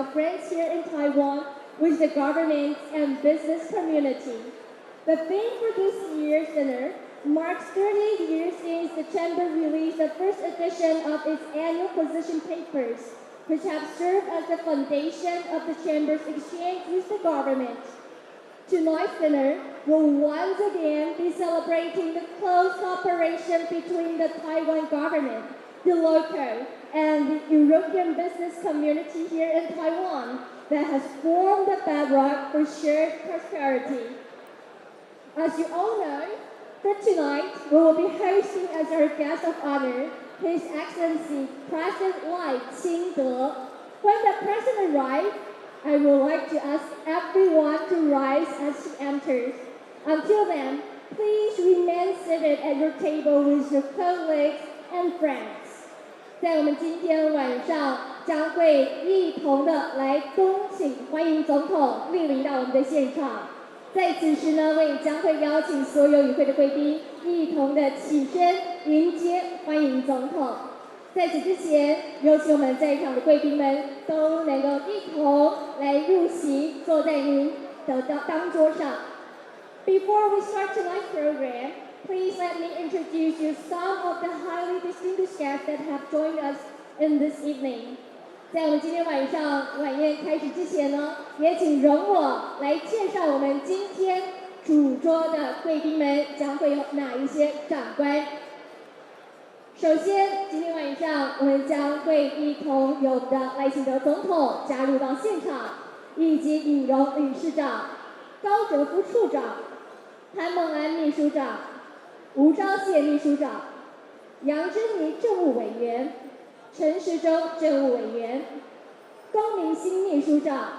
our friends here in Taiwan with the government and business community. The theme for this year's dinner marks 38 years since the Chamber released the first edition of its annual position papers, which have served as the foundation of the Chamber's exchange with the government. Tonight's dinner will once again be celebrating the close cooperation between the Taiwan government, the local, and the European business community here in Taiwan that has formed the bedrock for shared prosperity. As you all know, for tonight, we will be hosting as our guest of honor His Excellency President Lai清德. When the President arrives, I would like to ask everyone to rise as he enters. Until then, please remain seated at your table with your colleagues and friends. 在我们今天晚上将会一同的来恭请欢迎总统莅临到我们的现场。在此时呢，我也将会邀请所有与会的贵宾一同的起身迎接欢迎总统。在此之前，有请我们在场的贵宾们都能够一同来入席，坐在您的当桌上。Before we start tonight's program, please let me introduce you some of the highly distinguished guests that have joined us in this evening. 在我们今天晚上晚宴开始之前呢，也请容我来介绍我们今天主桌的贵宾们将会有哪一些长官。首先，今天晚上我们将会一同有的赖清德总统加入到现场，以及尹荣理事长、高哲夫处长、潘孟安秘书长、吴钊燮秘书长、杨珍妮政务委员、陈时中政务委员、龚明鑫秘书长、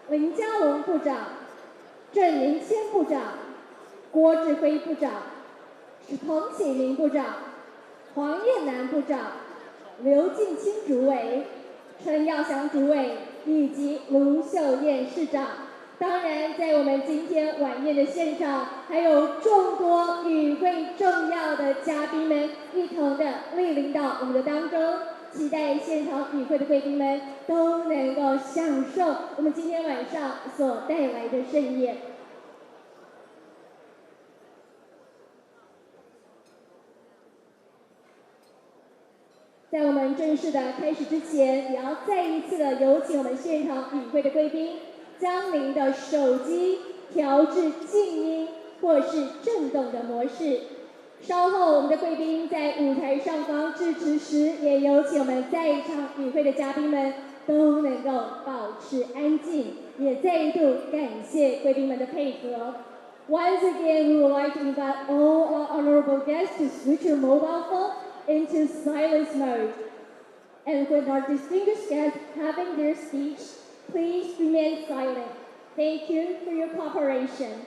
林佳龙部长、郑明谦部长、郭志辉部长、彭启明部长、黄燕南部长、刘敬清主委、陈耀祥主委以及卢秀燕市长。当然，在我们今天晚宴的现场，还有众多与会重要的嘉宾们一同的莅临到我们的当中。期待现场与会的贵宾们都能够享受我们今天晚上所带来的盛宴。在我们正式的开始之前，也要再一次的有请我们现场与会的贵宾，将您的手机调至静音或是震动的模式。稍后我们的贵宾在舞台上方致辞时，也有请我们在场与会的嘉宾们都能够保持安静，也再一度感谢贵宾们的配合。Once again, we would like to invite all our honorable guests to switch your mobile phone into silence mode. And with our distinguished guests having their speech, please remain silent. Thank you for your cooperation.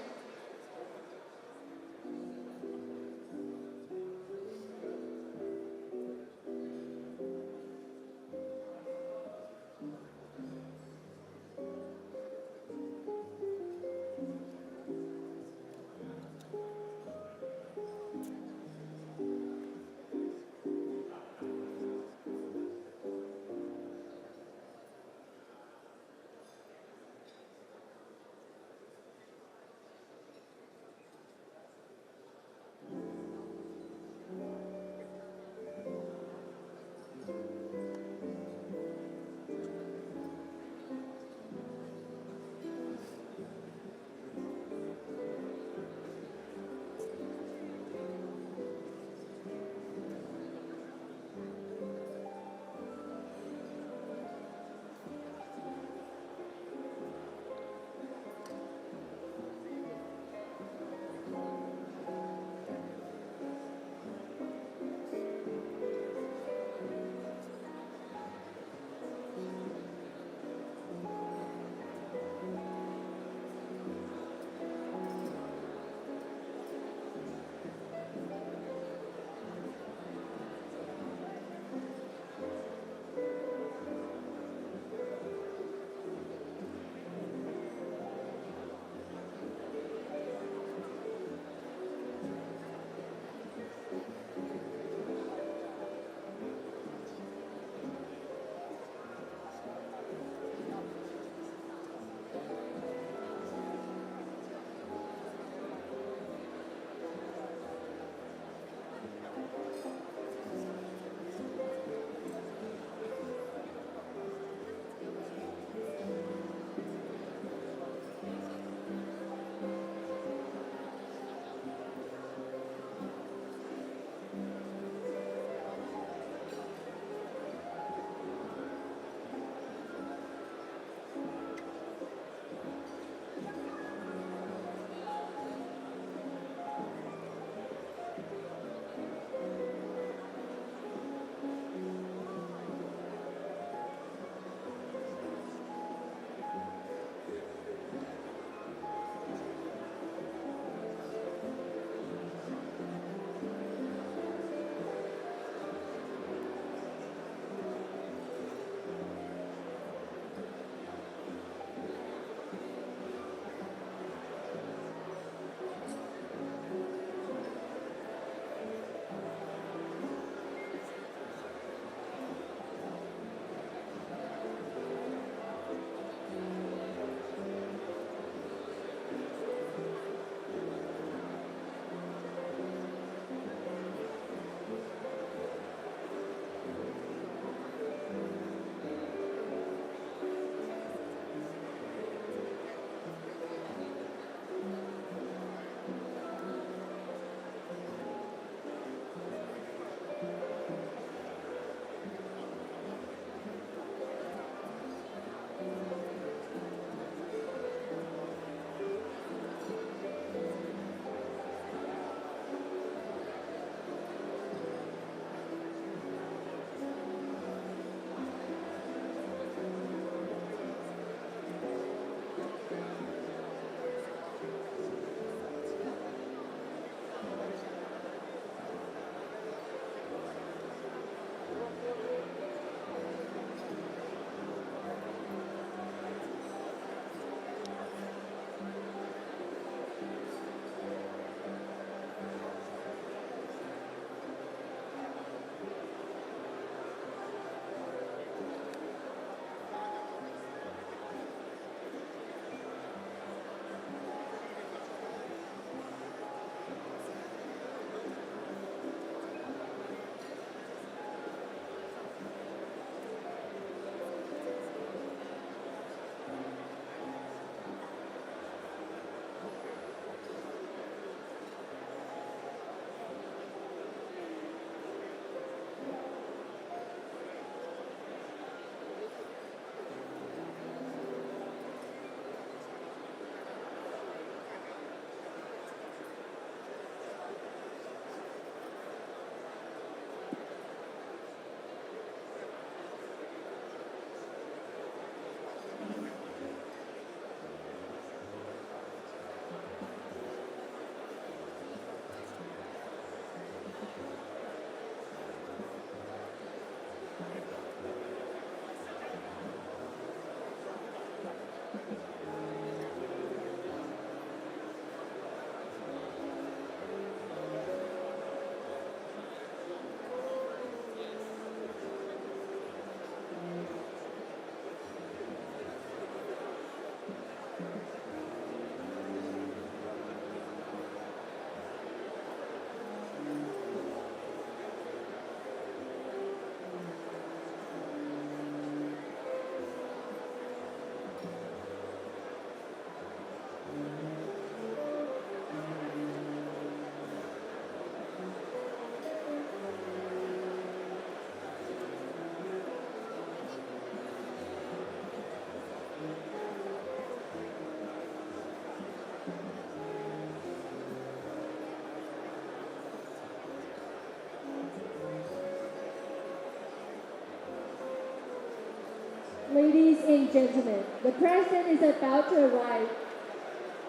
Ladies and gentlemen, the President is about to arrive.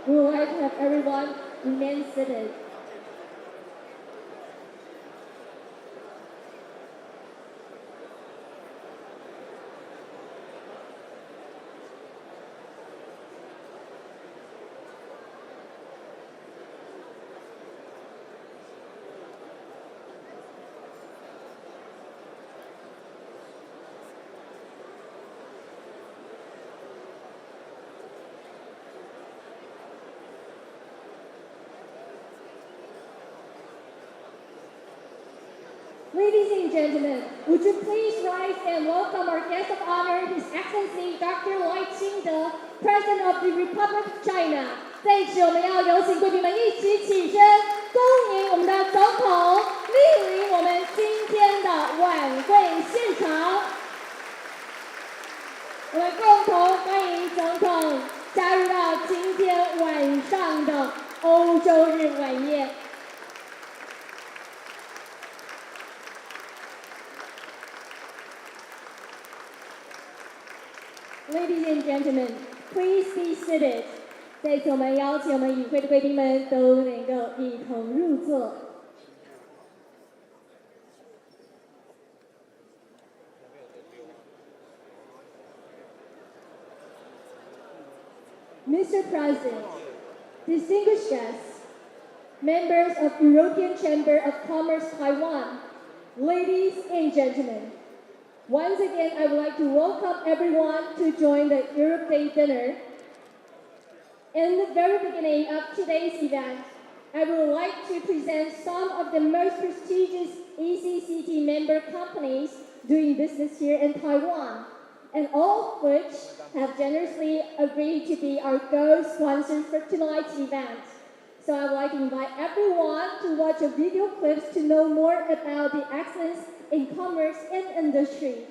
We would like to have everyone remain seated. Ladies and gentlemen, would you please rise and welcome our guest of honor, His Excellency Dr. 赖清德, President of the Republic of China. 在一起，我们要有请贵宾们一起起身，恭迎我们的总统莅临我们今天的晚会现场。我们共同欢迎总统加入到今天晚上的欧洲日晚宴。Ladies and gentlemen, please be seated. 在此，我们邀请我们与会的贵宾们都能够一同入座。Mr. President, distinguished guests, members of European Chamber of Commerce Taiwan, ladies and gentlemen. Once again, I would like to welcome everyone to join the Europe Day dinner. In the very beginning of today's event, I would like to present some of the most prestigious ECCT member companies doing business here in Taiwan, and all of which have generously agreed to be our co-sponsors for tonight's event. So I would like to invite everyone to watch a video clips to know more about the excellence in commerce and industry.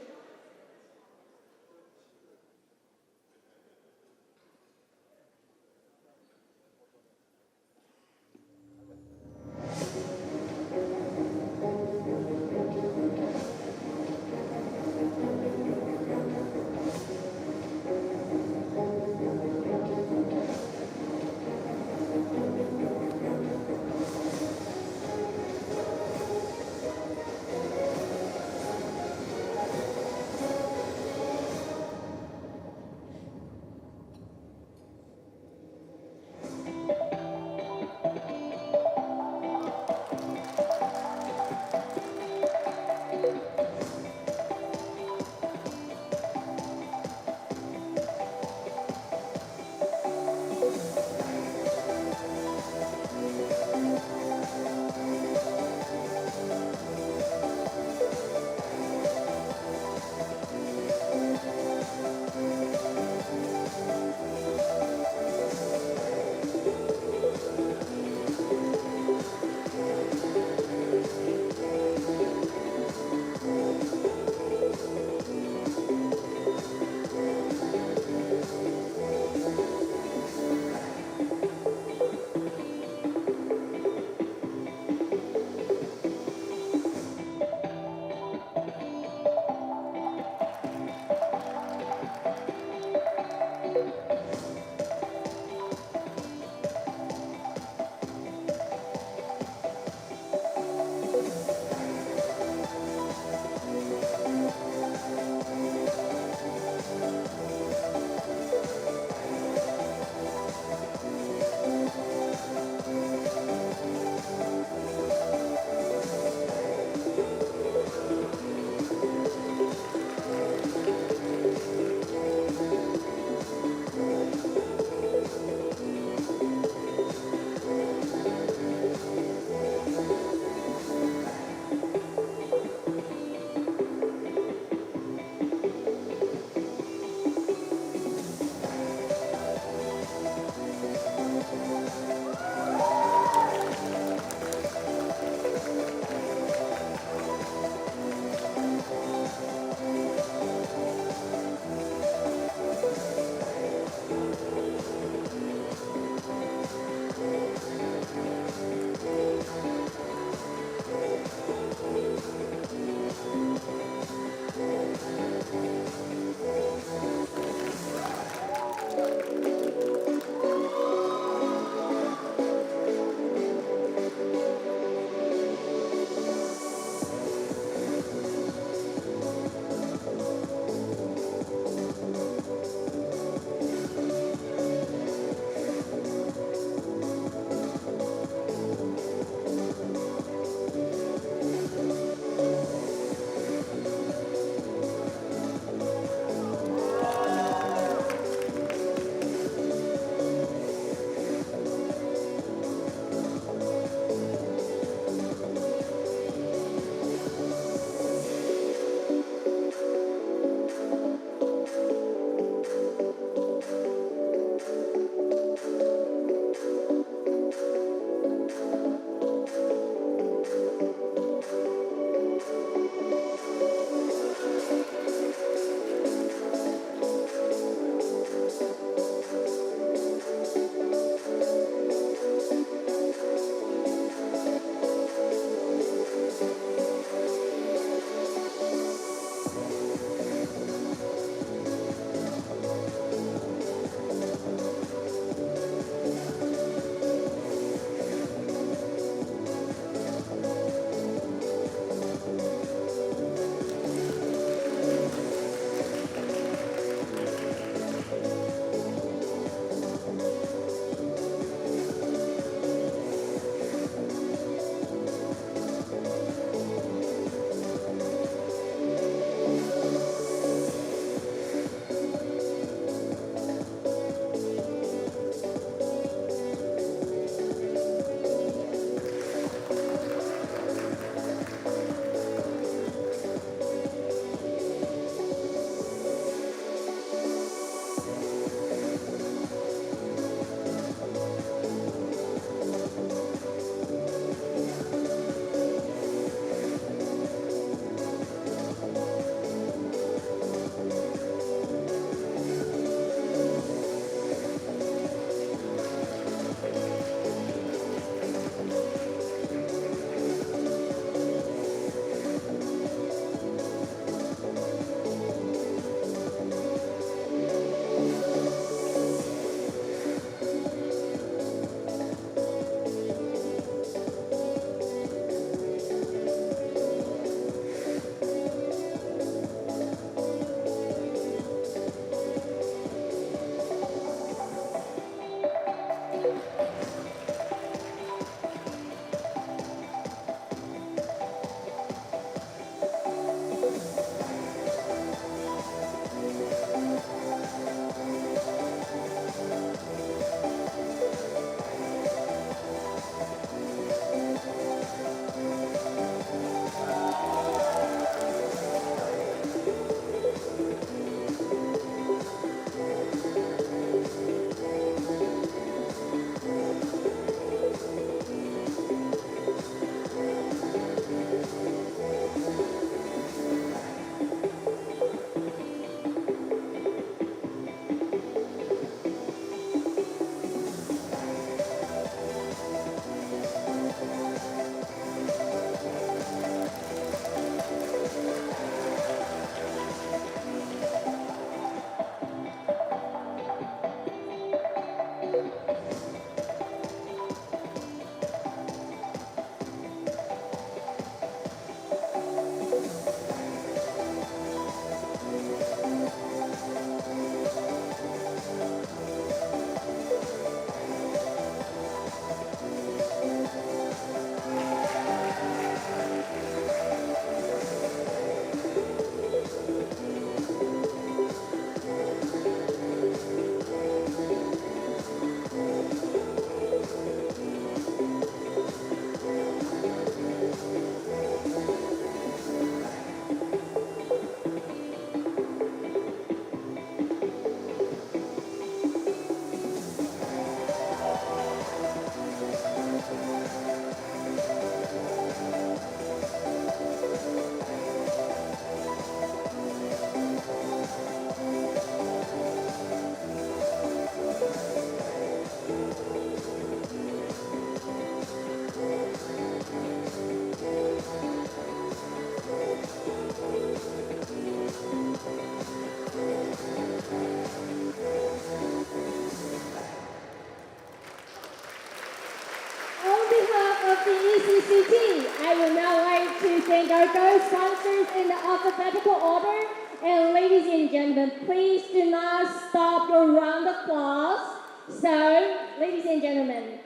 EETO, I would now like to thank our co-sponsors in the alphabetical order. And ladies and gentlemen, please do not stop your round of applause. So, ladies and gentlemen,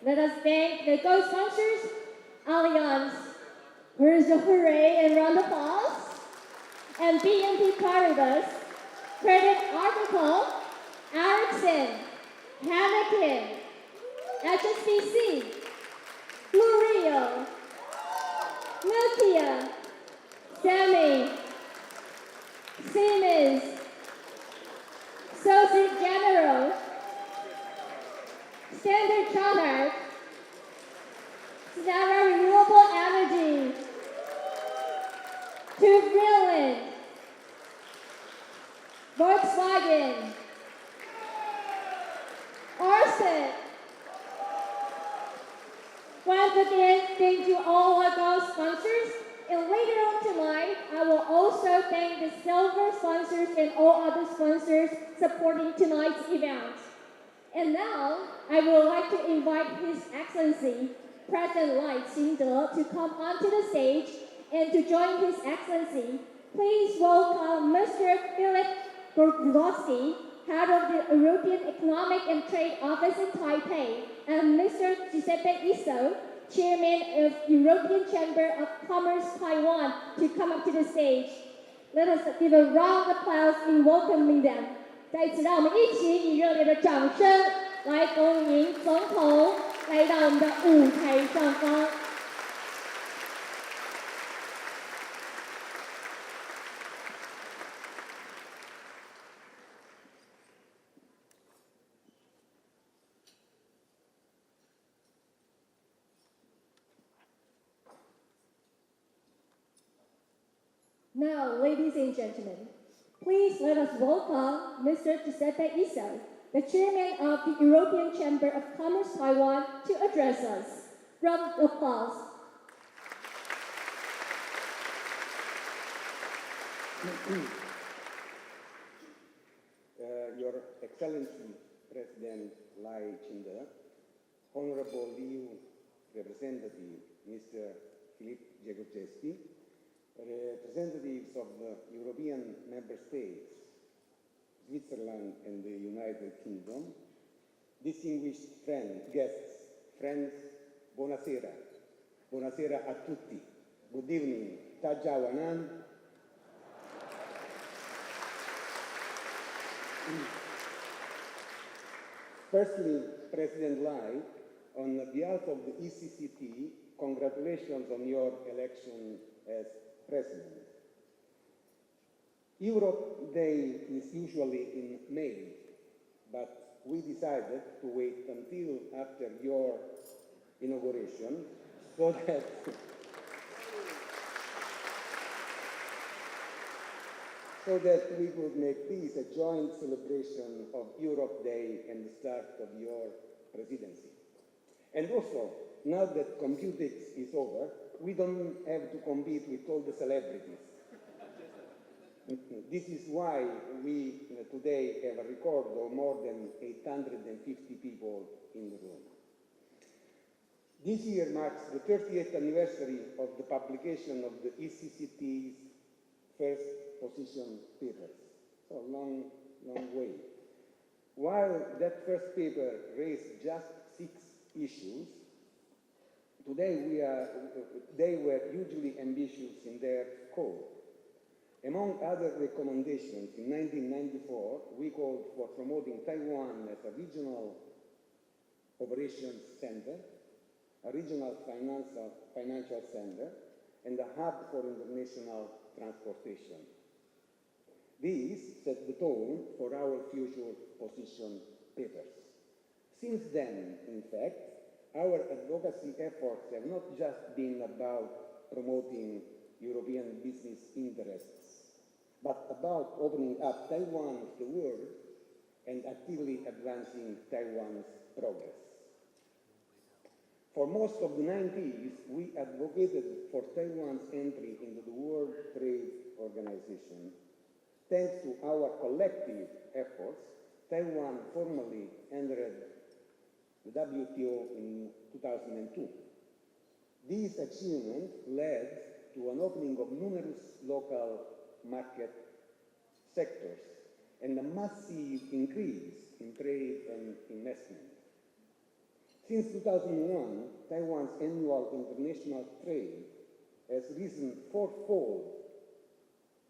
let us thank the co-sponsors, Allianz. Where's the hooray and round of applause? And BNP Paribas, Credit Agricole, Ericsson, Hanneken, HSBC, Blue Rio, Nokia, Sammy, Siemens, Societe Generale, Standard Chartered, Sarah Renewable Energy, Brilliant, Volkswagen, Orsted. Once again, thank you all of our sponsors. And later on tonight, I will also thank the silver sponsors and all other sponsors supporting tonight's event. And now, I would like to invite His Excellency, President Lai清德, to come onto the stage and to join His Excellency. Please welcome Mr. Philip Gorgowski, Head of the European Economic and Trade Office in Taipei, and Mr. Giuseppe Isso, Chairman of European Chamber of Commerce Taiwan, to come up to the stage. Let us give a round of applause in welcoming them. 在此，让我们一起以热烈的掌声来欢迎总统来到我们的舞台上方。Now, ladies and gentlemen, please let us welcome Mr. Giuseppe Isso, the Chairman of the European Chamber of Commerce Taiwan, to address us. Round of applause. Your Excellency, President Lai清德, Honorable EU Representative Mr. Philippe Gorgowski, representatives of the European member states, Switzerland and the United Kingdom, distinguished guests, friends, buonasera. Buonasera a tutti. Good evening. Tajawanan. Firstly, President Lai, on behalf of the ECCT, congratulations on your election as President. Europe Day is usually in May, but we decided to wait until after your inauguration so that we could make this a joint celebration of Europe Day and the start of your presidency. And also, now that Computex is over, we don't have to compete with all the celebrities. This is why we today have a record of more than 850 people in the room. This year marks the 30th anniversary of the publication of the ECCT's first position papers. So a long way. While that first paper raised just 6 issues, today they were hugely ambitious in their scope. Among other recommendations, in 1994, we called for promoting Taiwan as a regional operations center, a regional financial center, and a hub for international transportation. These set the tone for our future position papers. Since then, in fact, our advocacy efforts have not just been about promoting European business interests, but about opening up Taiwan to the world and actively advancing Taiwan's progress. For most of the 90s, we advocated for Taiwan's entry into the World Trade Organization. Thanks to our collective efforts, Taiwan formally entered the WTO in 2002. These achievements led to an opening of numerous local market sectors and a massive increase in trade and investment. Since 2001, Taiwan's annual international trade has risen fourfold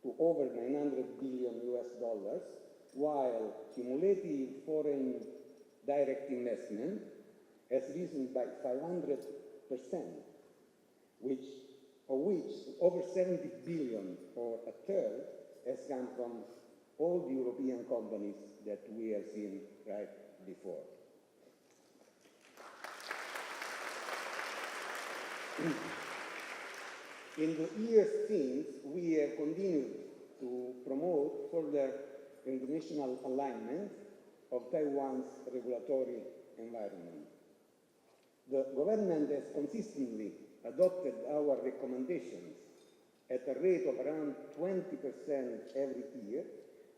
to over $900 billion, while cumulative foreign direct investment has risen by 500%, of which over 70 billion, or a third, has come from all the European companies that we have seen right before. In the years since, we have continued to promote further international alignment of Taiwan's regulatory environment. The government has consistently adopted our recommendations at a rate of around 20% every year,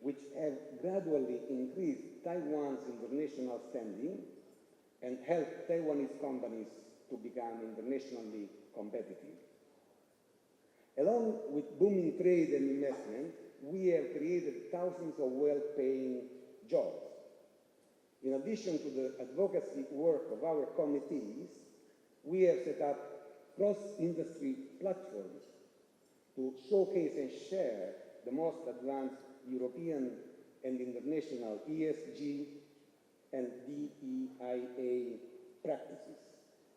which have gradually increased Taiwan's international standing and helped Taiwanese companies to become internationally competitive. Along with booming trade and investment, we have created thousands of well-paying jobs. In addition to the advocacy work of our committees, we have set up cross-industry platforms to showcase and share the most advanced European and international ESG and DEIA practices,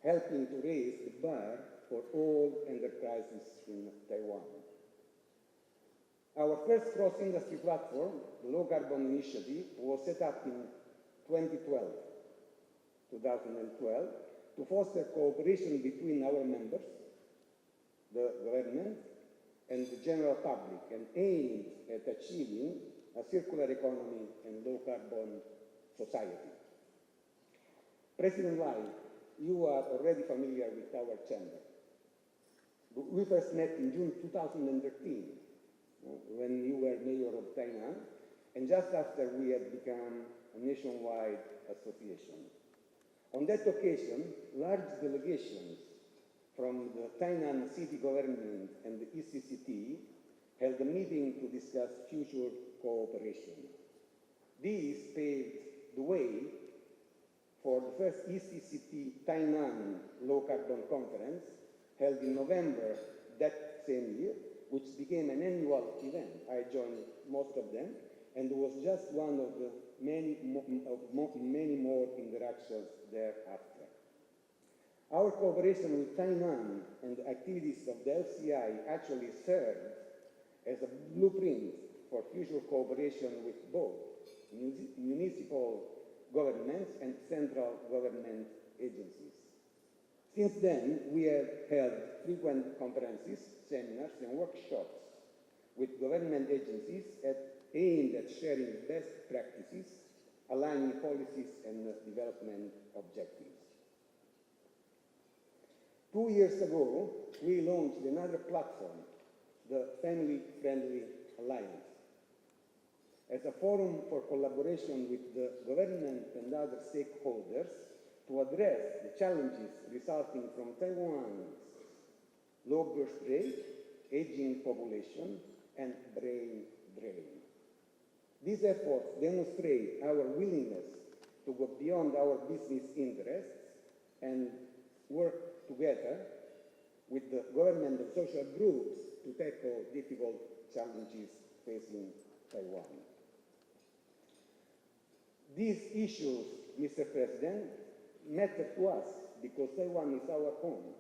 helping to raise the bar for all enterprises in Taiwan. Our first cross-industry platform, the Low Carbon Initiative, was set up in 2012, to foster cooperation between our members, the government, and the general public, and aimed at achieving a circular economy and low-carbon society. President Lai, you are already familiar with our chamber. We first met in June 2013, when you were mayor of Tainan, and just after we had become a nationwide association. On that occasion, large delegations from the Tainan city government and the ECCT held a meeting to discuss future cooperation. This paved the way for the first ECCT Tainan Low Carbon Conference held in November that same year, which became an annual event. I joined most of them, and was just one of the many more interactions thereafter. Our cooperation with Tainan and the activities of the LCI actually served as a blueprint for future cooperation with both municipal governments and central government agencies. Since then, we have held frequent conferences, seminars, and workshops with government agencies aimed at sharing best practices, aligning policies and development objectives. 2 years ago, we launched another platform, the Family Friendly Alliance, as a forum for collaboration with the government and other stakeholders to address the challenges resulting from Taiwan's low birth rate, aging population, and brain drain. These efforts demonstrate our willingness to go beyond our business interests and work together with the government and social groups to tackle difficult challenges facing Taiwan. These issues, Mr. President, matter to us because Taiwan is our home.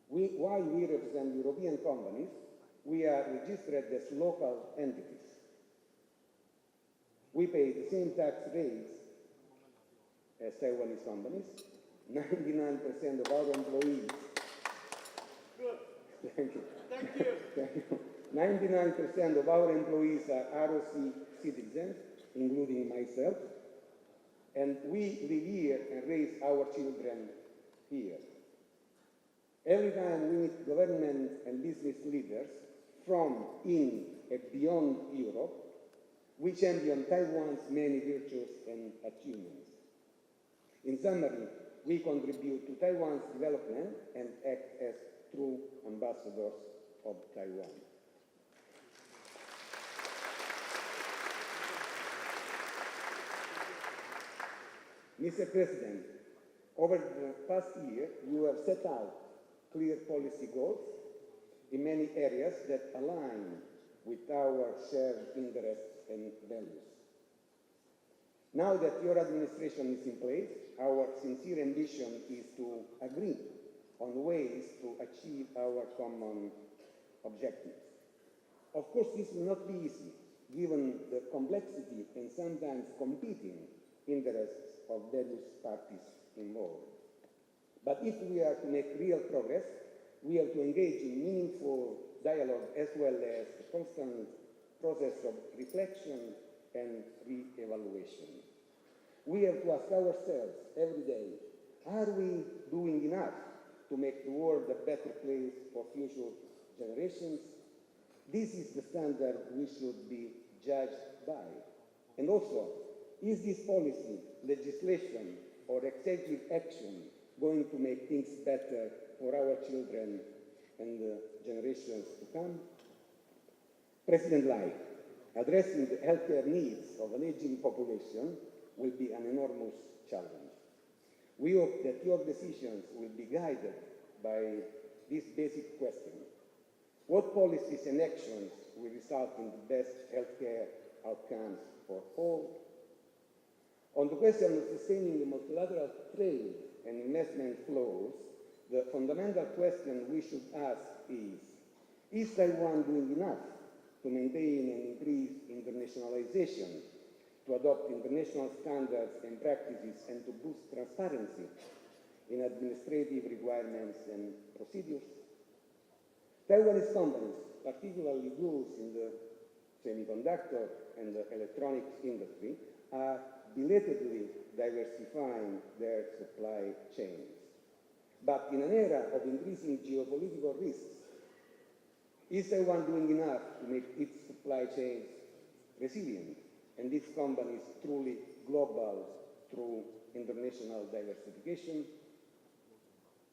While we represent European companies, we are registered as local entities. We pay the same tax rates as Taiwanese companies. 99% of our employees. Good. Thank you. Thank you. Thank you. 99% of our employees are ROC citizens, including myself, and we live here and raise our children here. Every time we meet government and business leaders from in and beyond Europe, we champion Taiwan's many virtues and achievements. In summary, We contribute to Taiwan's development and act as true ambassadors of Taiwan. Mr. President, over the past year, you have set out clear policy goals in many areas that align with our shared interests and values. Now that your administration is in place, our sincere ambition is to agree on ways to achieve our common objectives. Of course, this will not be easy, given the complexity and sometimes competing interests of various parties involved. But if we are to make real progress, we have to engage in meaningful dialogue as well as a constant process of reflection and re-evaluation. We have to ask ourselves every day, are we doing enough to make the world a better place for future generations? This is the standard we should be judged by. And also, is this policy, legislation, or executive action going to make things better for our children and the generations to come? President Lai, addressing the healthcare needs of an aging population will be an enormous challenge. We hope that your decisions will be guided by this basic question: what policies and actions will result in the best healthcare outcomes for all? On the question of sustaining the multilateral trade and investment flows, the fundamental question we should ask is Taiwan doing enough to maintain and increase internationalization, to adopt international standards and practices, and to boost transparency in administrative requirements and procedures? Taiwanese companies, particularly those in the semiconductor and the electronics industry, are belatedly diversifying their supply chains. But in an era of increasing geopolitical risks, is Taiwan doing enough to make its supply chains resilient and its companies truly global through international diversification?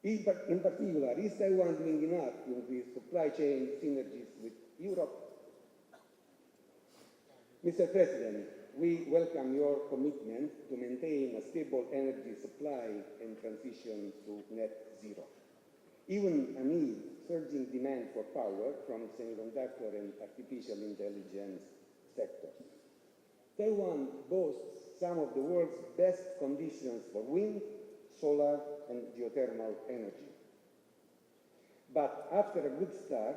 In particular, is Taiwan doing enough to increase supply chain synergies with Europe? Mr. President, we welcome your commitment to maintain a stable energy supply and transition to net zero, even amid surging demand for power from semiconductor and artificial intelligence sectors. Taiwan boasts some of the world's best conditions for wind, solar, and geothermal energy. But after a good start,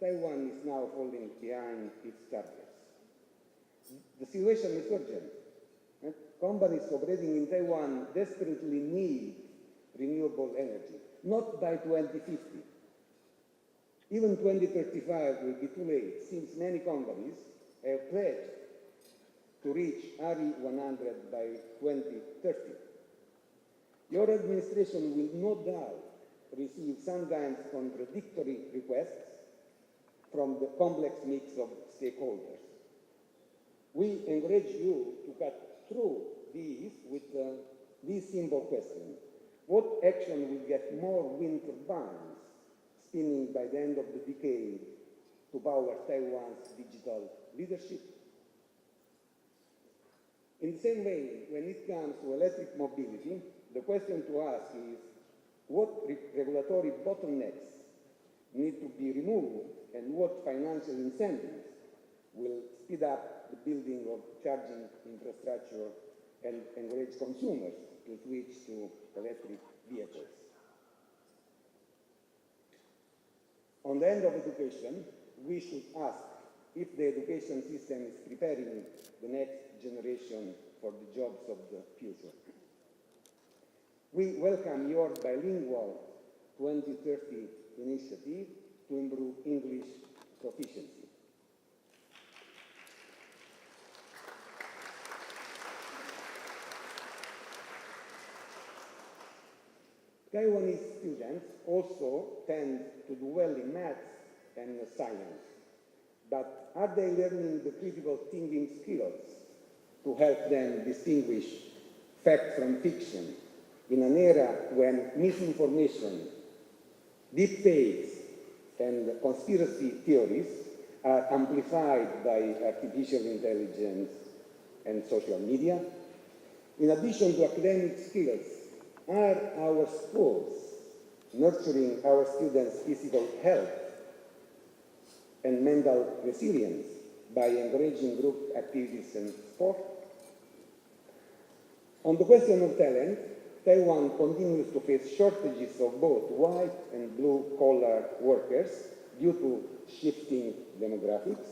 Taiwan is now falling behind its targets. The situation is urgent. Companies operating in Taiwan desperately need renewable energy, not by 2050. Even 2035 will be too late, since many companies have pledged to reach RE100 by 2030. Your administration will no doubt receive sometimes contradictory requests from the complex mix of stakeholders. We encourage you to cut through these with this simple question: what action will get more wind turbines spinning by the end of the decade to power Taiwan's digital leadership? In the same way, when it comes to electric mobility, the question to ask is what regulatory bottlenecks need to be removed and what financial incentives will speed up the building of charging infrastructure and encourage consumers to switch to electric vehicles. On the end of education, we should ask if the education system is preparing the next generation for the jobs of the future. We welcome your bilingual 2030 initiative to improve English proficiency. Taiwanese students also tend to do well in maths and science, but are they learning the critical thinking skills to help them distinguish fact from fiction in an era when misinformation, deep fakes, and conspiracy theories are amplified by artificial intelligence and social media. In addition to academic skills, are our schools nurturing our students' physical health and mental resilience by encouraging group activities and sport? On the question of talent, Taiwan continues to face shortages of both white and blue-collar workers due to shifting demographics,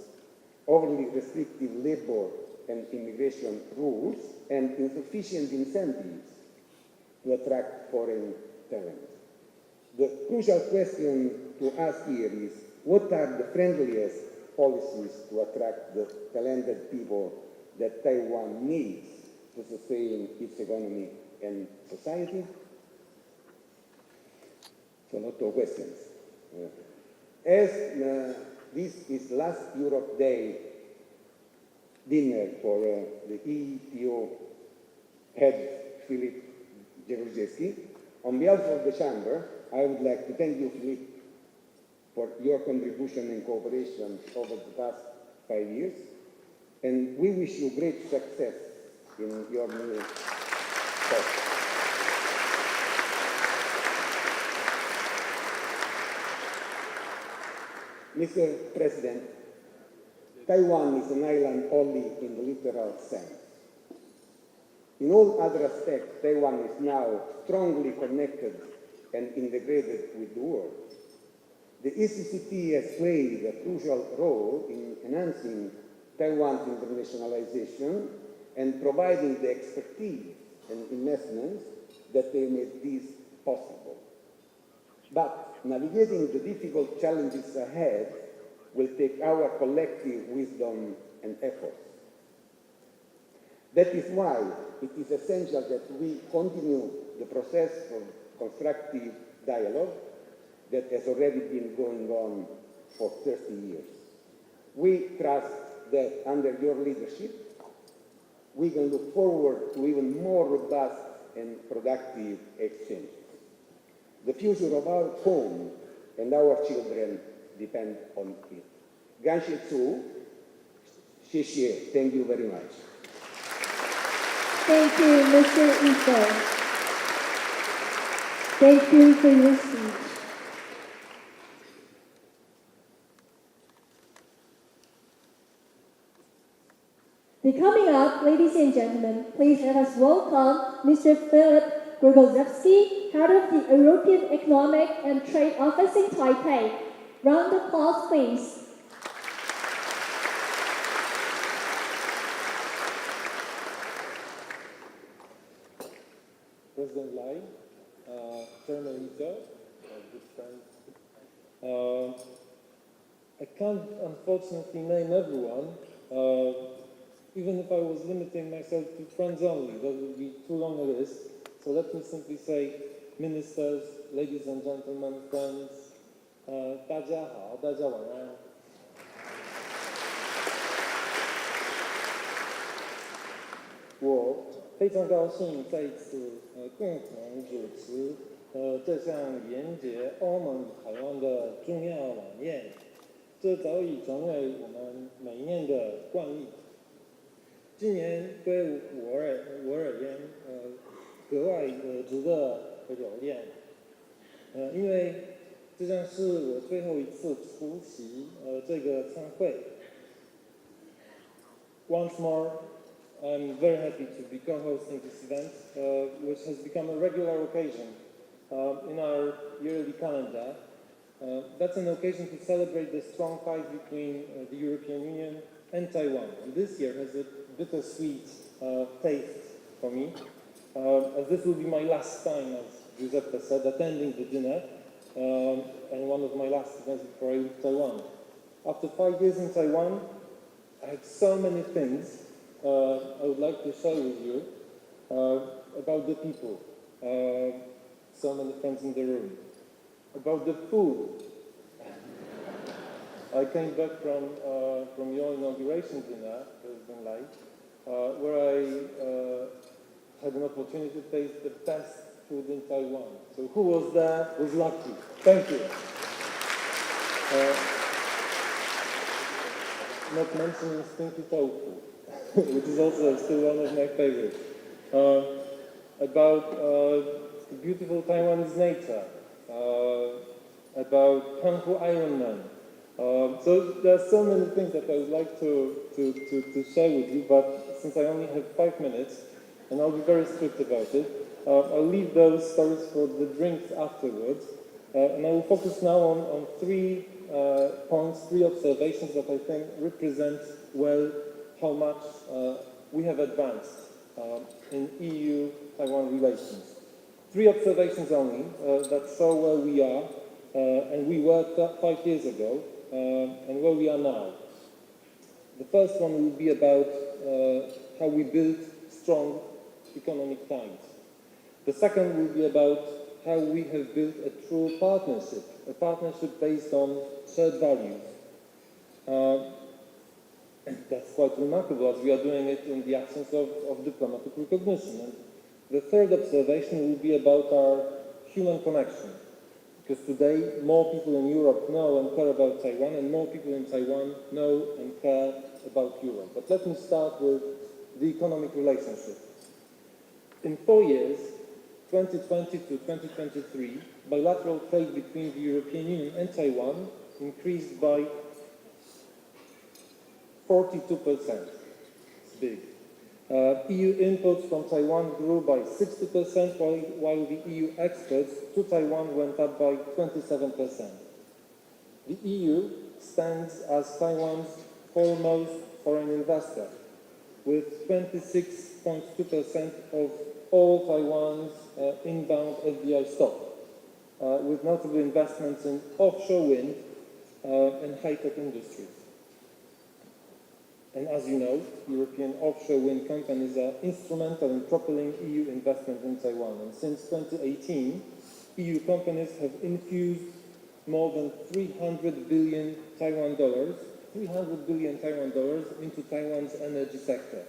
overly restrictive labor and immigration rules, and insufficient incentives to attract foreign talent. The crucial question to ask here is, what are the friendliest policies to attract the talented people that Taiwan needs to sustain its economy and society? So, a lot of questions. As this is last Europe Day dinner for the EETO head, Philip Jeruzelski, on behalf of the Chamber, I would like to thank you, Philip, for your contribution and cooperation over the past 5 years, and we wish you great success in your new post. Mr. President, Taiwan is an island only in the literal sense. In all other aspects, Taiwan is now strongly connected and integrated with the world. The ECCP has played a crucial role in enhancing Taiwan's internationalization and providing the expertise and investments that they made this possible. But navigating the difficult challenges ahead will take our collective wisdom and efforts. That is why it is essential that we continue the process of constructive dialogue that has already been going on for 30 years. We trust that under your leadership, we can look forward to even more robust and productive exchanges. The future of our home and our children depend on it. Ganshe Tzu, Xie, thank you very much. Thank you, Mr. Ito. Thank you for your speech. Coming up, ladies and gentlemen, please let us welcome Mr. Philip Jeruzelski, head of the European Economic and Trade Office in Taipei. Round of applause, please. President Lai, Chairman Ito, good friends. I can't unfortunately name everyone. Even if I was limiting myself to friends only, that would be too long a list. So let me simply say, ministers, ladies and gentlemen, friends, 大家好，大家晚安。我非常高兴再一次共同主持这项连结欧盟与台湾的重要晚宴，这早已成为我们每一年的惯例。今年对我而言，格外值得留恋，因为这将是我最后一次出席这个参会。Once more, I'm very happy to be co-hosting this event, which has become a regular occasion in our yearly calendar. That's an occasion to celebrate the strong ties between the European Union and Taiwan. And this year has a bittersweet taste for me, as this will be my last time, as Giuseppe said, attending the dinner, and one of my last events before I leave Taiwan. After 5 years in Taiwan, I had so many things I would like to share with you about the people, so many friends in the room, about the food. I came back from your inauguration dinner, President Lai, where I had an opportunity to taste the best food in Taiwan. So who was there was lucky. Thank you. Not mentioning stinky tofu, which is also still one of my favorites. About the beautiful Taiwanese nature, about Kung Fu Iron Man. So there are so many things that I would like to share with you, but since I only have 5 minutes, and I'll be very strict about it, I'll leave those stories for the drinks afterwards, and I will focus now on 3 points, 3 observations that I think represent well how much we have advanced in EU-Taiwan relations. 3 observations only that show where we are and we were 5 years ago and where we are now. The first one will be about how we build strong economic ties. The second will be about how we have built a true partnership, a partnership based on shared values. And that's quite remarkable, as we are doing it in the absence of diplomatic recognition. And the third observation will be about our human connection, because today more people in Europe know and care about Taiwan, and more people in Taiwan know and care about Europe. But let me start with the economic relationship. In 4 years, 2020 to 2023, bilateral trade between the European Union and Taiwan increased by 42%. It's big. EU imports from Taiwan grew by 60%, while the EU exports to Taiwan went up by 27%. The EU stands as Taiwan's foremost foreign investor, with 26.2% of all Taiwan's inbound FDI stock, with notable investments in offshore wind and high-tech industries. And as you know, European offshore wind companies are instrumental in propelling EU investment in Taiwan. And since 2018, EU companies have infused more than 300 billion Taiwan dollars into Taiwan's energy sector.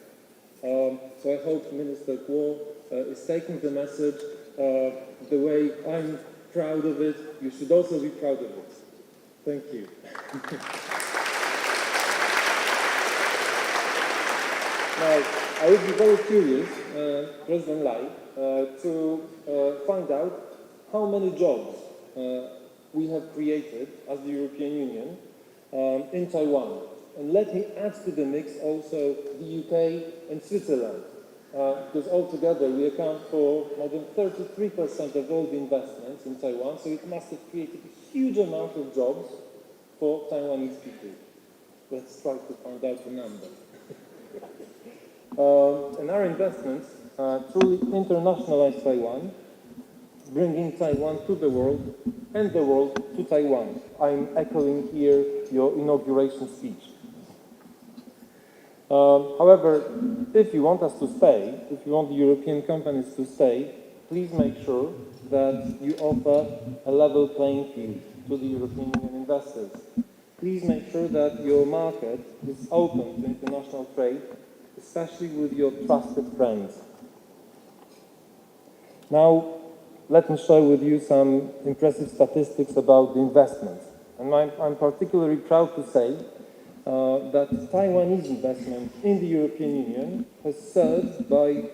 So I hope Minister Guo is taking the message the way I'm proud of it. You should also be proud of it. Thank you. Now, I would be very curious, President Lai, to find out how many jobs we have created as the European Union in Taiwan. And let me add to the mix also the UK and Switzerland, because altogether we account for more than 33% of all the investments in Taiwan, so it must have created a huge amount of jobs for Taiwanese people. Let's try to find out the number. And our investments truly internationalize Taiwan, bringing Taiwan to the world and the world to Taiwan. I'm echoing here your inauguration speech. However, if you want us to stay, if you want the European companies to stay, please make sure that you offer a level playing field to the European Union investors. Please make sure that your market is open to international trade, especially with your trusted friends. Now, let me share with you some impressive statistics about the investments. And I'm particularly proud to say that Taiwanese investment in the European Union has surged by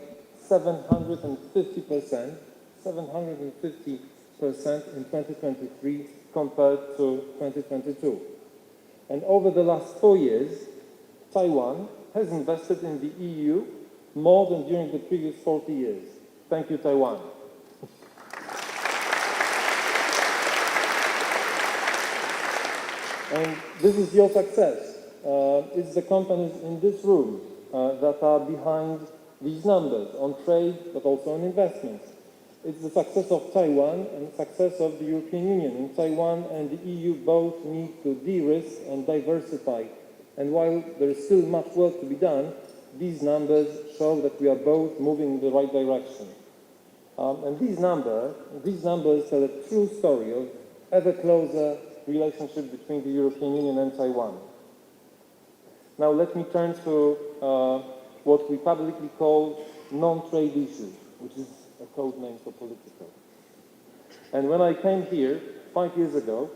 750% in 2023 compared to 2022. And over the last 4 years, Taiwan has invested in the EU more than during the previous 40 years. Thank you, Taiwan. And this is your success. It's the companies in this room that are behind these numbers on trade, but also on investments. It's the success of Taiwan and the success of the European Union. And Taiwan and the EU both need to de-risk and diversify. And while there is still much work to be done, these numbers show that we are both moving in the right direction. And these numbers tell a true story of ever closer relationship between the European Union and Taiwan. Now let me turn to what we publicly call non-trade issues, which is a code name for political. And when I came here 5 years ago,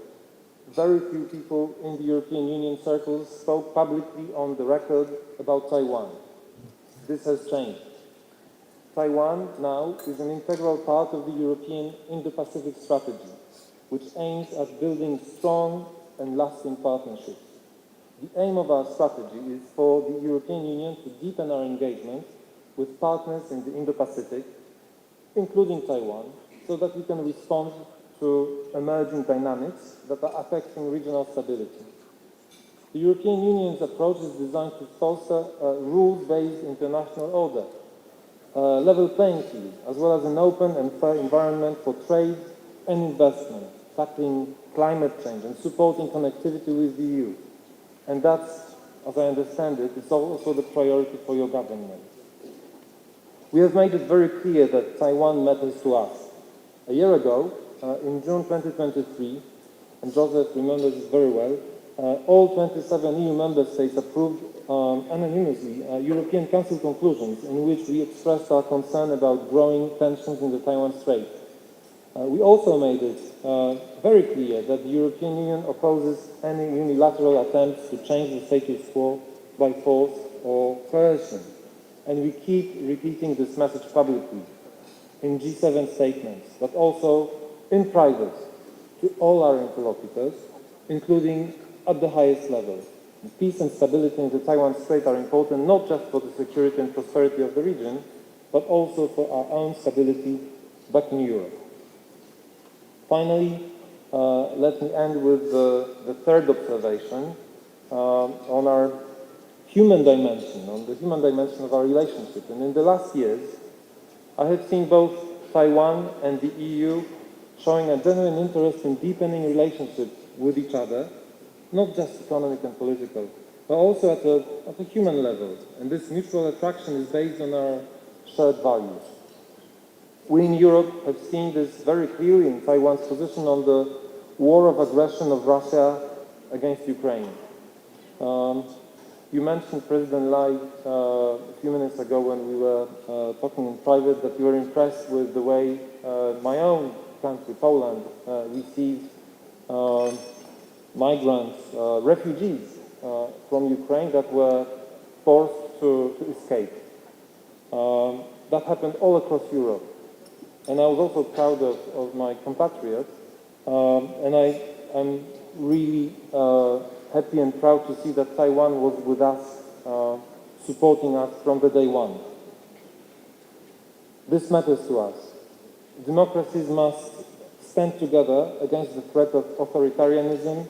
very few people in the European Union circles spoke publicly on the record about Taiwan. This has changed. Taiwan now is an integral part of the European Indo-Pacific strategy, which aims at building strong and lasting partnerships. The aim of our strategy is for the European Union to deepen our engagement with partners in the Indo-Pacific, including Taiwan, so that we can respond to emerging dynamics that are affecting regional stability. The European Union's approach is designed to foster a rules-based international order, a level playing field, as well as an open and fair environment for trade and investment, tackling climate change and supporting connectivity with the EU. And that's, as I understand it, is also the priority for your government. We have made it very clear that Taiwan matters to us. A year ago, in June 2023, and Joseph remembers this very well, all 27 EU member states approved unanimously European Council conclusions in which we expressed our concern about growing tensions in the Taiwan Strait. We also made it very clear that the European Union opposes any unilateral attempts to change the status quo by force or coercion. And we keep repeating this message publicly in G7 statements, but also in private to all our interlocutors, including at the highest level. Peace and stability in the Taiwan Strait are important not just for the security and prosperity of the region, but also for our own stability back in Europe. Finally, let me end with the third observation on our human dimension, on the human dimension of our relationship. And in the last years, I have seen both Taiwan and the EU showing a genuine interest in deepening relationships with each other, not just economic and political, but also at a human level. And this mutual attraction is based on our shared values. We in Europe have seen this very clearly in Taiwan's position on the war of aggression of Russia against Ukraine. You mentioned, President Lai, a few minutes ago when we were talking in private, that you were impressed with the way my own country, Poland, received migrants, refugees from Ukraine that were forced to escape. That happened all across Europe. And I was also proud of my compatriots, and I'm really happy and proud to see that Taiwan was with us, supporting us from the day one. This matters to us. Democracies must stand together against the threat of authoritarianism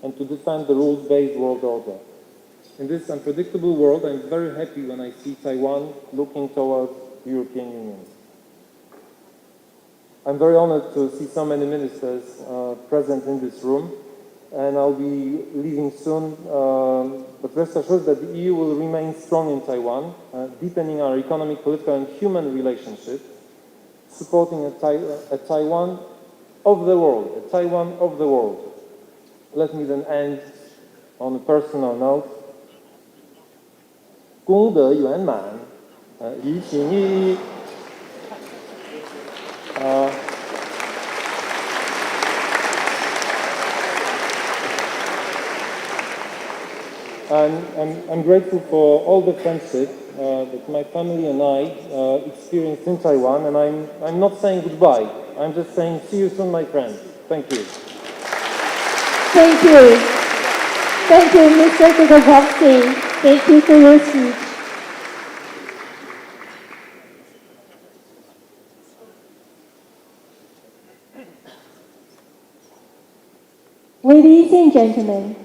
and to defend the rules-based world order. In this unpredictable world, I'm very happy when I see Taiwan looking towards the European Union. I'm very honored to see so many ministers present in this room, and I'll be leaving soon, but rest assured that the EU will remain strong in Taiwan, deepening our economic, political and human relationships, supporting a Taiwan of the world, a Taiwan of the world. Let me then end on a personal note. 功德圆满，于情于I'm grateful for all the friendship that my family and I experienced in Taiwan, and I'm not saying goodbye. I'm just saying see you soon, my friends. Thank you. Thank you. Thank you, Mr. Kudakowski. Thank you for your speech. Ladies and gentlemen,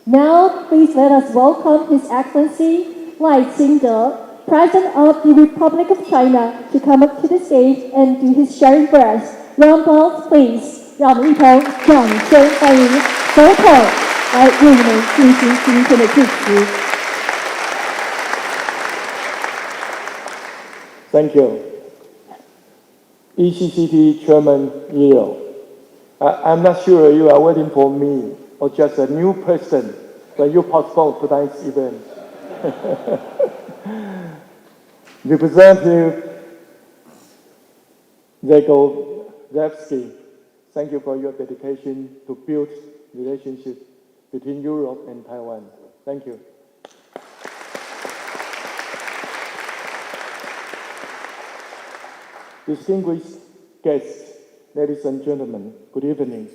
now please let us welcome His Excellency Lai清德, President of the Republic of China, to come up to the stage and do his sharing for us. Round applause, please. 让我们一同掌声欢迎总统来为我们进行今天的致辞。Thank you. ECCT Chairman Yeo. I'm not sure you are waiting for me or just a new person when you postpone tonight's event. Representative Lego, thank you for your dedication to build relationships between Europe and Taiwan. Thank you. Distinguished guests, ladies and gentlemen, good evening.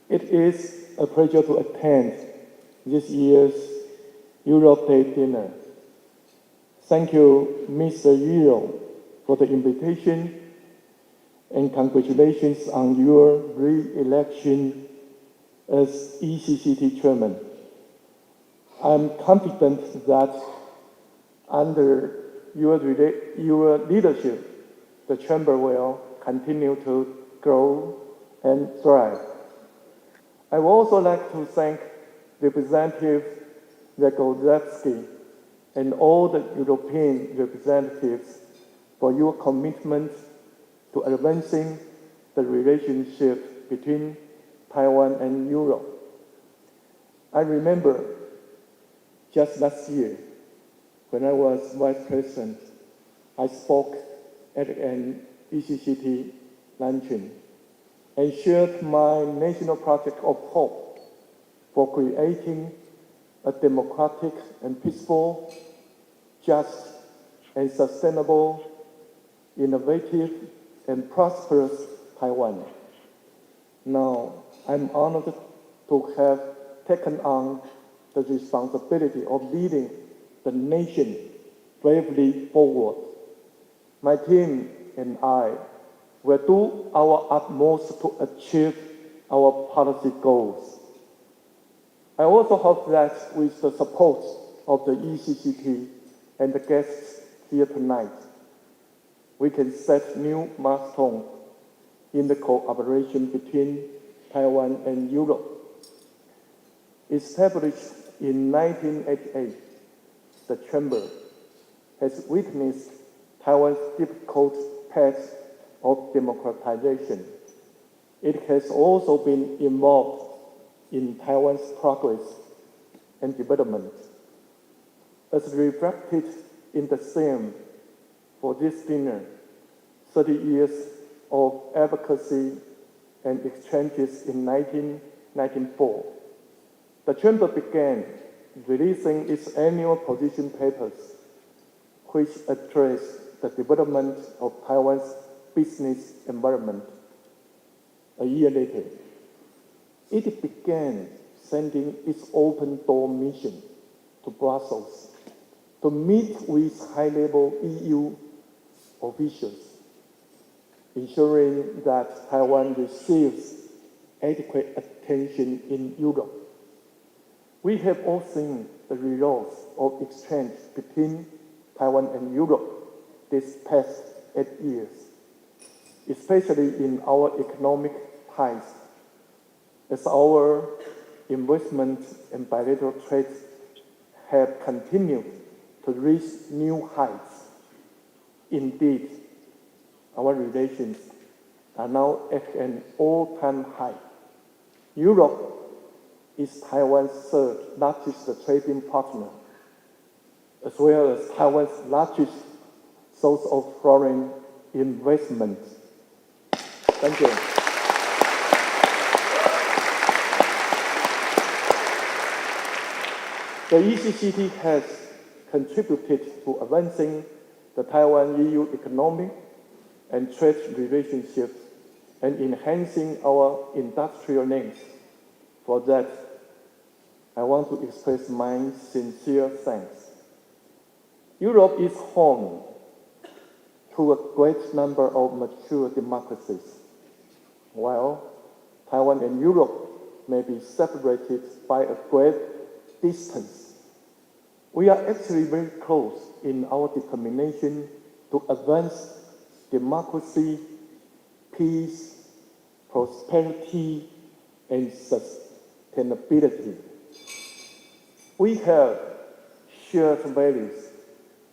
It is a pleasure to attend this year's Europe Day dinner. Thank you, Mr. Yeo, for the invitation, and congratulations on your re-election as ECCT chairman. I'm confident that under your leadership, the chamber will continue to grow and thrive. I would also like to thank Representative Lego and all the European representatives for your commitment to advancing the relationship between Taiwan and Europe. I remember just last year, when I was Vice President, I spoke at an ECCT luncheon and shared my national project of hope for creating a democratic and peaceful, just and sustainable, innovative and prosperous Taiwan. Now, I'm honored to have taken on the responsibility of leading the nation bravely forward. My team and I will do our utmost to achieve our policy goals. I also hope that with the support of the ECCT and the guests here tonight, we can set new milestones in the cooperation between Taiwan and Europe. Established in 1988, the Chamber has witnessed Taiwan's difficult path of democratization. It has also been involved in Taiwan's progress and development. As reflected in the theme for this dinner, 30 years of advocacy and exchanges in 1994, the Chamber began releasing its annual position papers, which address the development of Taiwan's business environment. A year later, it began sending its open door mission to Brussels to meet with high-level EU officials, ensuring that Taiwan receives adequate attention in Europe. We have all seen the results of exchange between Taiwan and Europe this past 8 years, especially in our economic ties, as our investment and bilateral trade have continued to reach new heights. Indeed, our relations are now at an all-time high. Europe is Taiwan's third largest trading partner, as well as Taiwan's largest source of foreign investment. Thank you. The ECCT has contributed to advancing the Taiwan-EU economic and trade relationships and enhancing our industrial links. For that, I want to express my sincere thanks. Europe is home to a great number of mature democracies, while Taiwan and Europe may be separated by a great distance. We are actually very close in our determination to advance democracy, peace, prosperity, and sustainability. We have shared values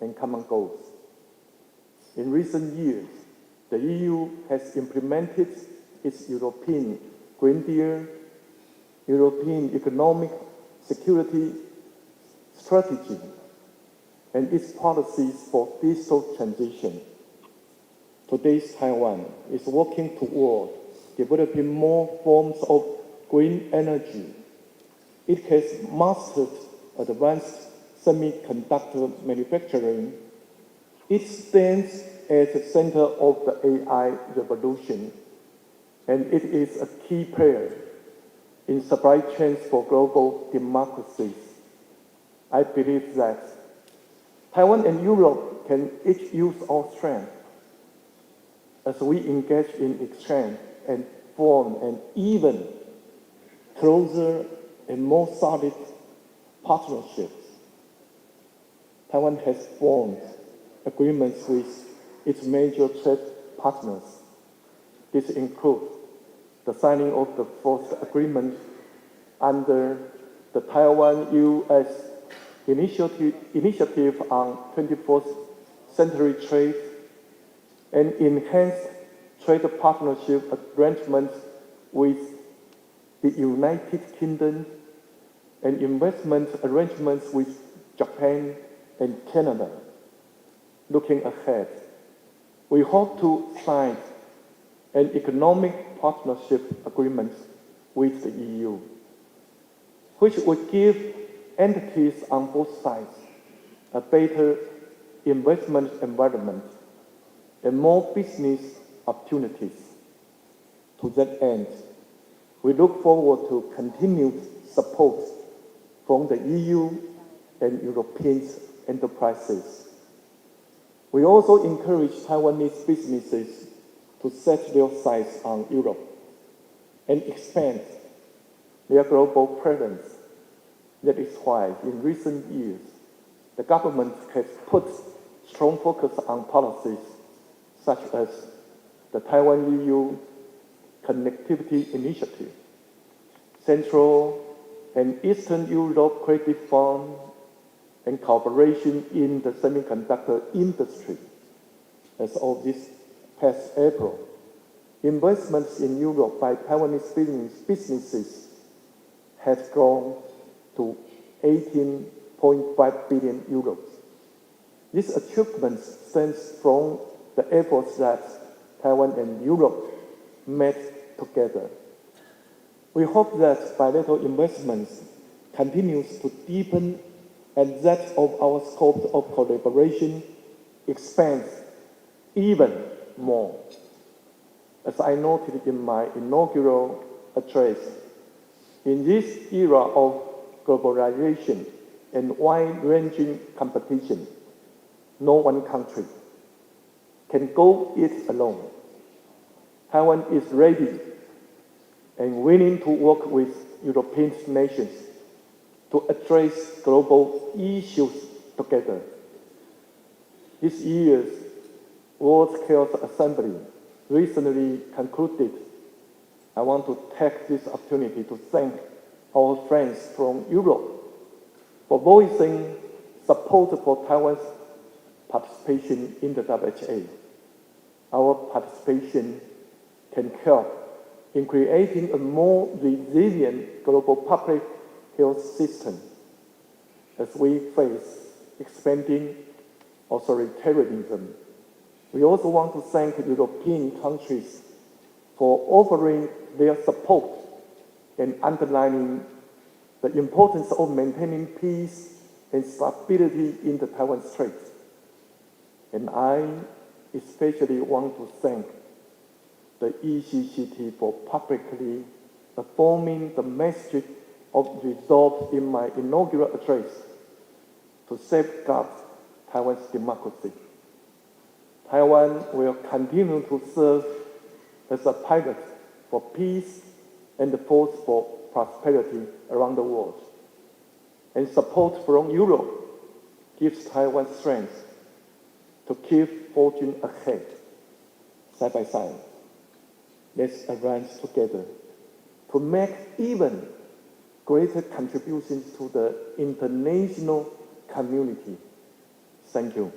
and common goals. In recent years, the EU has implemented its European Green Deal, European Economic Security Strategy, and its policies for digital transition. Today's Taiwan is working toward developing more forms of green energy. It has mastered advanced semiconductor manufacturing. It stands at the center of the AI revolution, and it is a key player in supply chains for global democracies. I believe that Taiwan and Europe can each use our strength as we engage in exchange and form an even closer and more solid partnerships. Taiwan has formed agreements with its major trade partners. This includes the signing of the fourth agreement under the Taiwan-U.S. Initiative on 21st Century Trade and enhanced trade partnership arrangements with the United Kingdom and investment arrangements with Japan and Canada. Looking ahead, we hope to sign an economic partnership agreement with the EU, which would give entities on both sides a better investment environment and more business opportunities. To that end, we look forward to continued support from the EU and European enterprises. We also encourage Taiwanese businesses to set their sights on Europe and expand their global presence. That is why, in recent years, the government has put strong focus on policies such as the Taiwan-EU Connectivity Initiative, Central and Eastern Europe Credit Fund, and cooperation in the semiconductor industry. As of this past April, investments in Europe by Taiwanese businesses has grown to 18.5 billion euros. This achievement stems from the efforts that Taiwan and Europe made together. We hope that bilateral investments continues to deepen and that of our scope of collaboration expands even more. As I noted in my inaugural address, in this era of globalization and wide-ranging competition, no one country can go it alone. Taiwan is ready and willing to work with European nations to address global issues together. This year's World Health Assembly recently concluded. I want to take this opportunity to thank our friends from Europe for voicing support for Taiwan's participation in the WHO. Our participation can help in creating a more resilient global public health system as we face expanding authoritarianism. We also want to thank European countries for offering their support and underlining the importance of maintaining peace and stability in the Taiwan Strait. And I especially want to thank the ECCT for publicly affirming the message of resolve in my inaugural address to safeguard Taiwan's democracy. Taiwan will continue to serve as a pilot for peace and a force for prosperity around the world. And support from Europe gives Taiwan strength to keep forging ahead, side by side. Let's advance together to make even greater contributions to the international community. Thank you.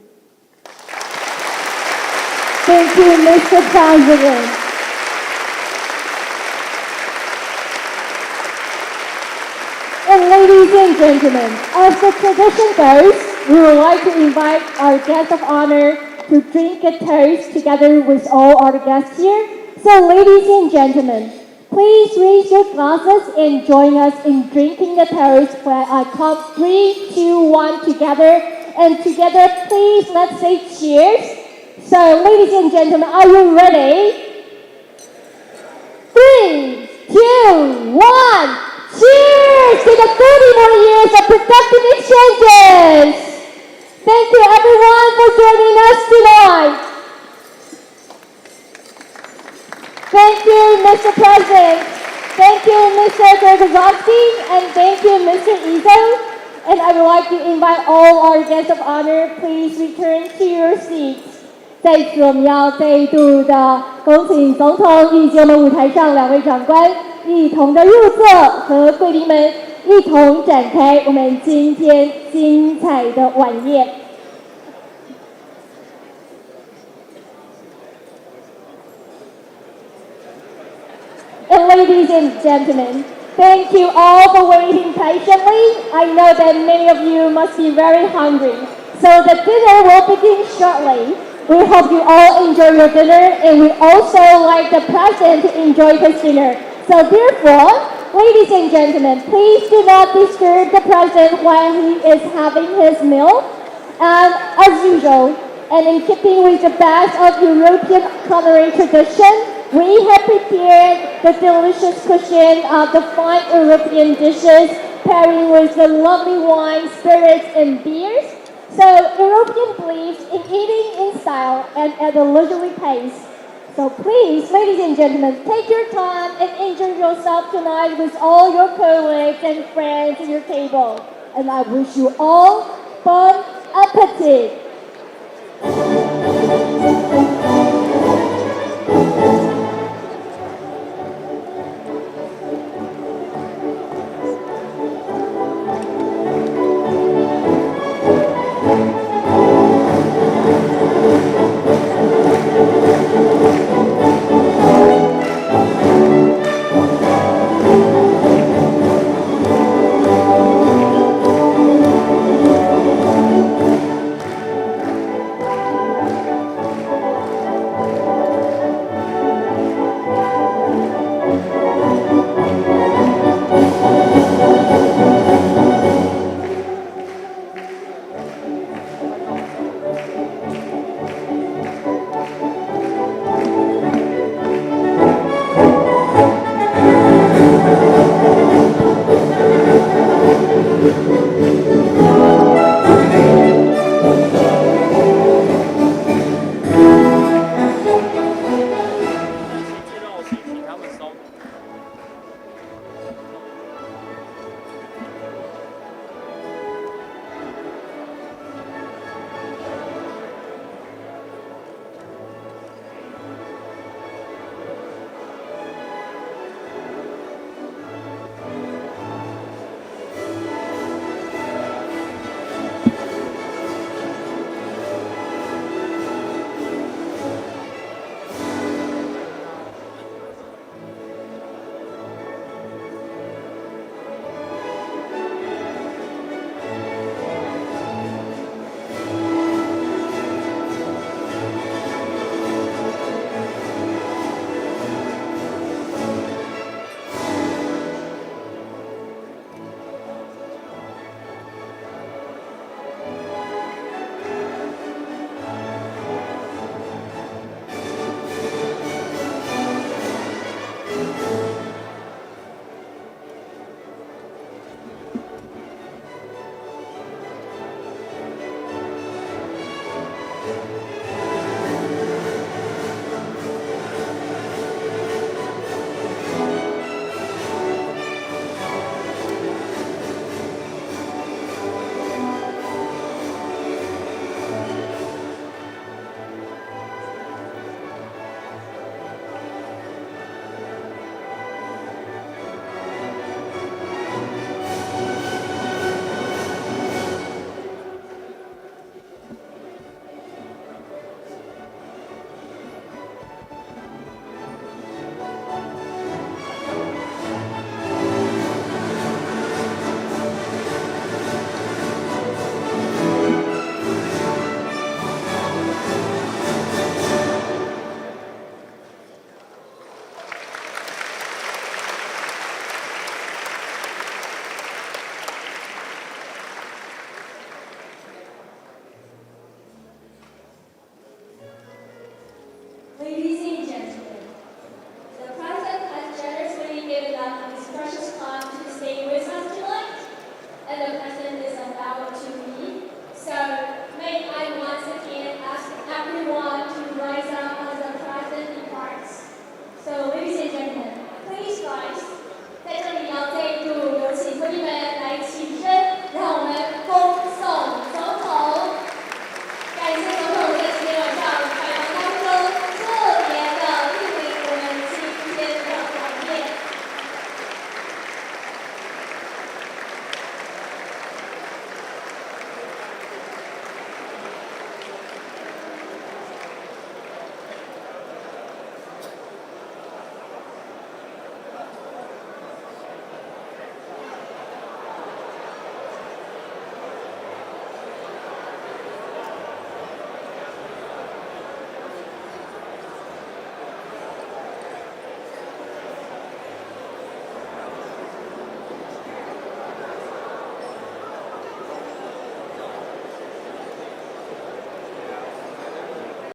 Thank you, Mr. President. And ladies and gentlemen, as the tradition goes, we would like to invite our guest of honor, to drink a toast together with all our guests here. So ladies and gentlemen, please raise your glasses and join us in drinking the toast when I count 3, 2, 1 together. And together, please, let's say cheers. So ladies and gentlemen, are you ready? 3, 2, 1, cheers to the 30 more years of productive exchanges! Thank you everyone for joining us tonight. Thank you, Mr. President. Thank you, Mr. Gorgazowski, and thank you, Mr. EETO. And I would like to invite all our guests of honor, please return to your seats. 在此，我们要再度的恭请总统以及我们舞台上2位长官一同的入座，和贵宾们一同展开我们今天精彩的晚宴。And ladies and gentlemen, thank you all for waiting patiently. I know that many of you must be very hungry, so the dinner will begin shortly. We hope you all enjoy your dinner, and we also like the president to enjoy his dinner. So therefore, ladies and gentlemen, please do not disturb the president while he is having his meal. As usual, and in keeping with the best of European culinary tradition, we have prepared the delicious cuisine of the fine European dishes, pairing with the lovely wine, spirits, and beers. So, European believes in eating in style and at a leisurely pace. So please, ladies and gentlemen, take your time and enjoy yourself tonight with all your colleagues and friends at your table. And I wish you all bon appetit.